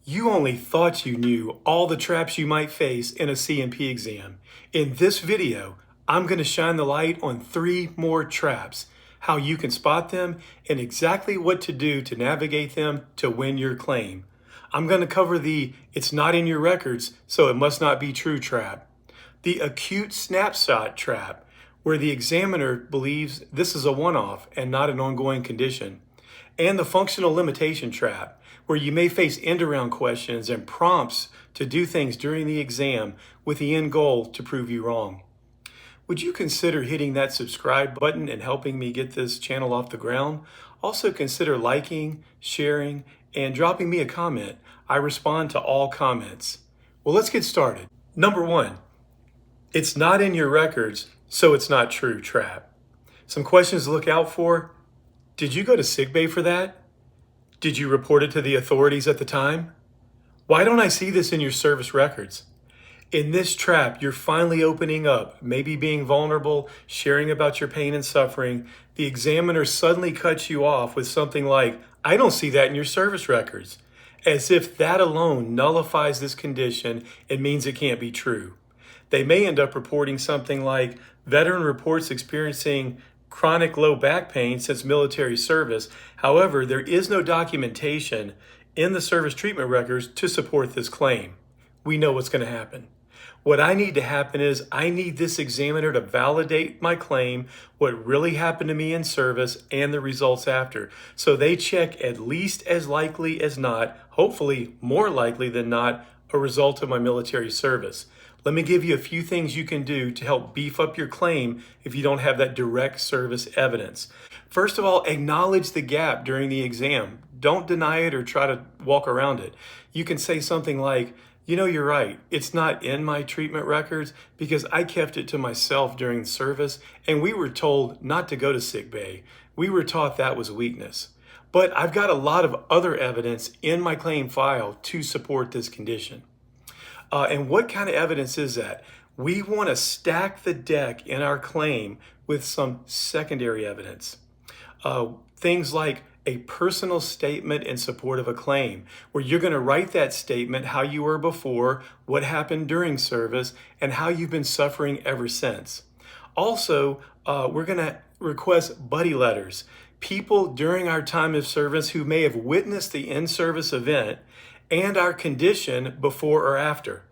You only thought you knew all the traps you might face in a C&P exam. In this video, I'm going to shine the light on 3 more traps, how you can spot them, and exactly what to do to navigate them to win your claim. I'm going to cover the "it's not in your records, so it must not be true" trap, the acute snapshot trap, where the examiner believes this is a one-off and not an ongoing condition, and the functional limitation trap, where you may face end-around questions and prompts to do things during the exam with the end goal to prove you wrong. Would you consider hitting that subscribe button and helping me get this channel off the ground? Also consider liking, sharing, and dropping me a comment. I respond to all comments. Well, let's get started. Number 1, it's not in your records, so it's not true trap. Some questions to look out for. Did you go to sick bay for that? Did you report it to the authorities at the time? Why don't I see this in your service records? In this trap, you're finally opening up, maybe being vulnerable, sharing about your pain and suffering. The examiner suddenly cuts you off with something like, "I don't see that in your service records," as if that alone nullifies this condition and means it can't be true. They may end up reporting something like, "Veteran reports experiencing chronic low back pain since military service. However, there is no documentation in the service treatment records to support this claim." We know what's going to happen. What I need to happen is I need this examiner to validate my claim, what really happened to me in service, and the results after. So they check at least as likely as not, hopefully more likely than not, a result of my military service. Let me give you a few things you can do to help beef up your claim if you don't have that direct service evidence. First of all, acknowledge the gap during the exam. Don't deny it or try to walk around it. You can say something like, "You're right. It's not in my treatment records because I kept it to myself during the service, and we were told not to go to sick bay. We were taught that was weakness. But I've got a lot of other evidence in my claim file to support this condition." And what kind of evidence is that? We want to stack the deck in our claim with some secondary evidence. Things like a personal statement in support of a claim, where you're going to write that statement, how you were before, what happened during service, and how you've been suffering ever since. Also, we're going to request buddy letters. People during our time of service who may have witnessed the in-service event and our condition before or after.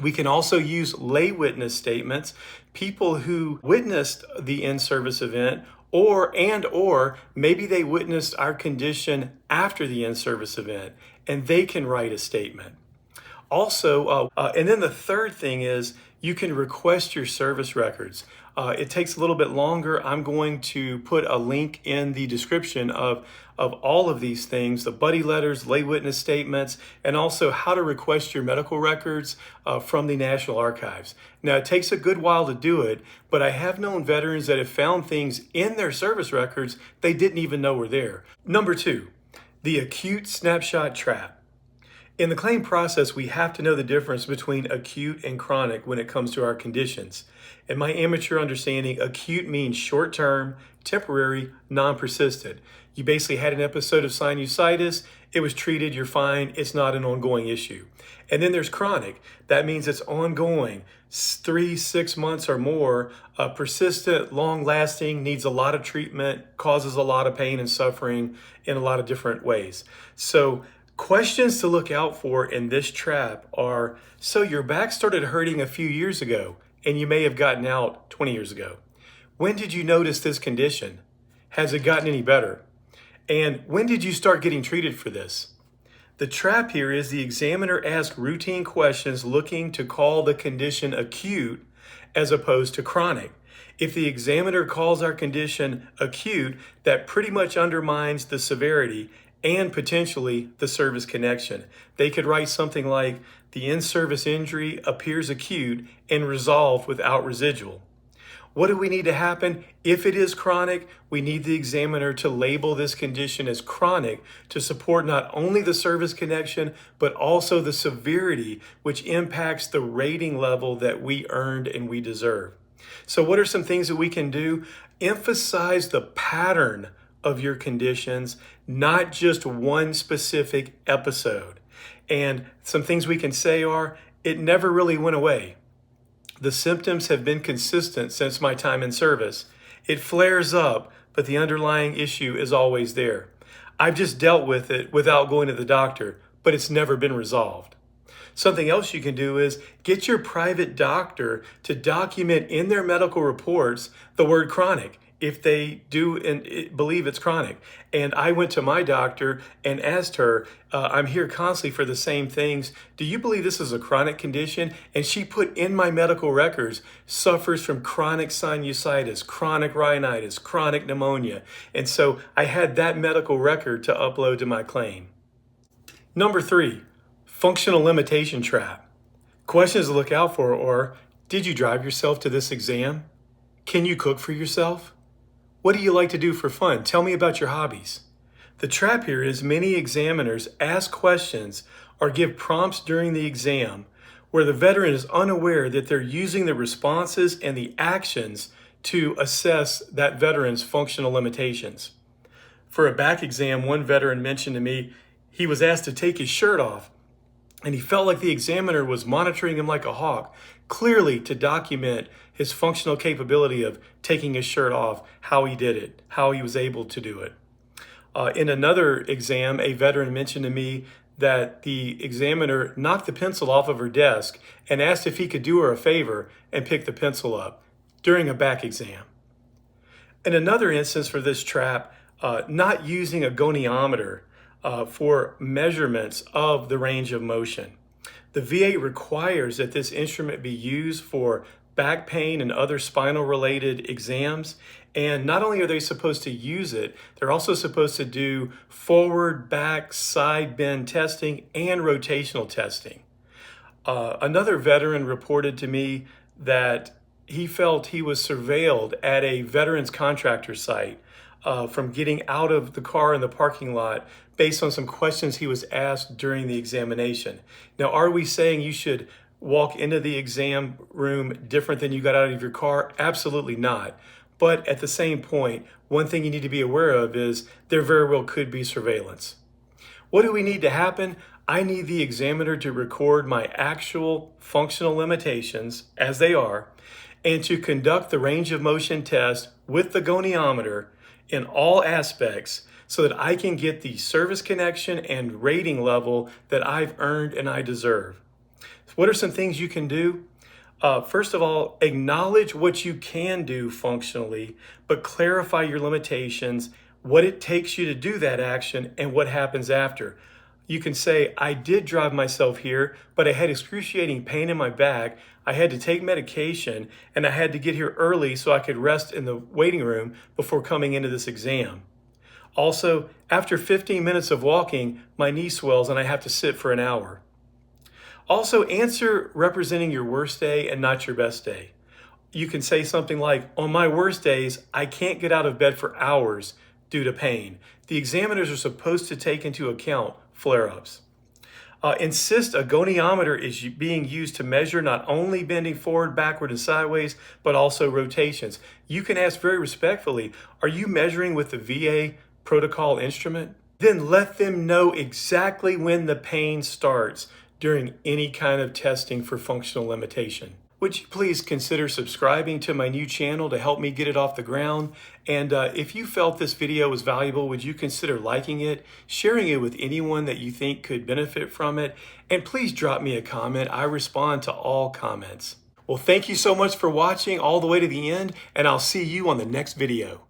We can also use lay witness statements, people who witnessed the in-service event or maybe they witnessed our condition after the in-service event, and they can write a statement. Also, and then the third thing is you can request your service records. It takes a little bit longer. I'm going to put a link in the description of all of these things, the buddy letters, lay witness statements, and also how to request your medical records from the National Archives. Now, it takes a good while to do it, but I have known veterans that have found things in their service records they didn't even know were there. Number 2, the acute snapshot trap. In the claim process, we have to know the difference between acute and chronic when it comes to our conditions. In my amateur understanding, acute means short-term, temporary, non-persistent. You basically had an episode of sinusitis, it was treated, you're fine, it's not an ongoing issue. And then there's chronic. That means it's ongoing, 3-6 months or more, persistent, long-lasting, needs a lot of treatment, causes a lot of pain and suffering in a lot of different ways. So questions to look out for in this trap are, so your back started hurting a few years ago, and you may have gotten out 20 years ago. When did you notice this condition? Has it gotten any better? And when did you start getting treated for this? The trap here is the examiner asks routine questions looking to call the condition acute as opposed to chronic. If the examiner calls our condition acute, that pretty much undermines the severity and potentially the service connection. They could write something like, "The in-service injury appears acute and resolved without residual." What do we need to happen? If it is chronic, we need the examiner to label this condition as chronic to support not only the service connection, but also the severity, which impacts the rating level that we earned and we deserve. So what are some things that we can do? Emphasize the pattern of your conditions, not just one specific episode. And some things we can say are, it never really went away. The symptoms have been consistent since my time in service. It flares up, but the underlying issue is always there. I've just dealt with it without going to the doctor, but it's never been resolved. Something else you can do is get your private doctor to document in their medical reports the word chronic, if they do and believe it's chronic. And I went to my doctor and asked her, I'm here constantly for the same things. Do you believe this is a chronic condition? And she put in my medical records, suffers from chronic sinusitis, chronic rhinitis, chronic pneumonia. And so I had that medical record to upload to my claim. Number 3, functional limitation trap. Questions to look out for are, did you drive yourself to this exam? Can you cook for yourself? What do you like to do for fun? Tell me about your hobbies. The trap here is many examiners ask questions or give prompts during the exam where the veteran is unaware that they're using the responses and the actions to assess that veteran's functional limitations. For a back exam, one veteran mentioned to me he was asked to take his shirt off, and he felt like the examiner was monitoring him like a hawk, clearly to document his functional capability of taking his shirt off, how he did it, how he was able to do it. In another exam, a veteran mentioned to me that the examiner knocked the pencil off of her desk and asked if he could do her a favor and pick the pencil up during a back exam. In another instance for this trap, not using a goniometer for measurements of the range of motion. The VA requires that this instrument be used for back pain and other spinal related exams. And not only are they supposed to use it, they're also supposed to do forward, back, side bend testing and rotational testing. Another veteran reported to me that he felt he was surveilled at a veterans contractor site from getting out of the car in the parking lot based on some questions he was asked during the examination. Now, are we saying you should walk into the exam room different than you got out of your car? Absolutely not. But at the same point, one thing you need to be aware of is there very well could be surveillance. What do we need to happen? I need the examiner to record my actual functional limitations as they are, and to conduct the range of motion test with the goniometer in all aspects so that I can get the service connection and rating level that I've earned and I deserve. What are some things you can do? First of all, acknowledge what you can do functionally, but clarify your limitations, what it takes you to do that action, and what happens after. You can say, I did drive myself here, but I had excruciating pain in my back. I had to take medication, and I had to get here early so I could rest in the waiting room before coming into this exam. Also, after 15 minutes of walking, my knee swells and I have to sit for an hour. Also, answer representing your worst day and not your best day. You can say something like, on my worst days, I can't get out of bed for hours due to pain. The examiners are supposed to take into account flare-ups. Insist a goniometer is being used to measure not only bending forward, backward, and sideways, but also rotations. You can ask very respectfully, are you measuring with the VA protocol instrument? Then let them know exactly when the pain starts during any kind of testing for functional limitation. Would you please consider subscribing to my new channel to help me get it off the ground? And if you felt this video was valuable, would you consider liking it, sharing it with anyone that you think could benefit from it? And please drop me a comment. I respond to all comments. Well, thank you so much for watching all the way to the end, and I'll see you on the next video.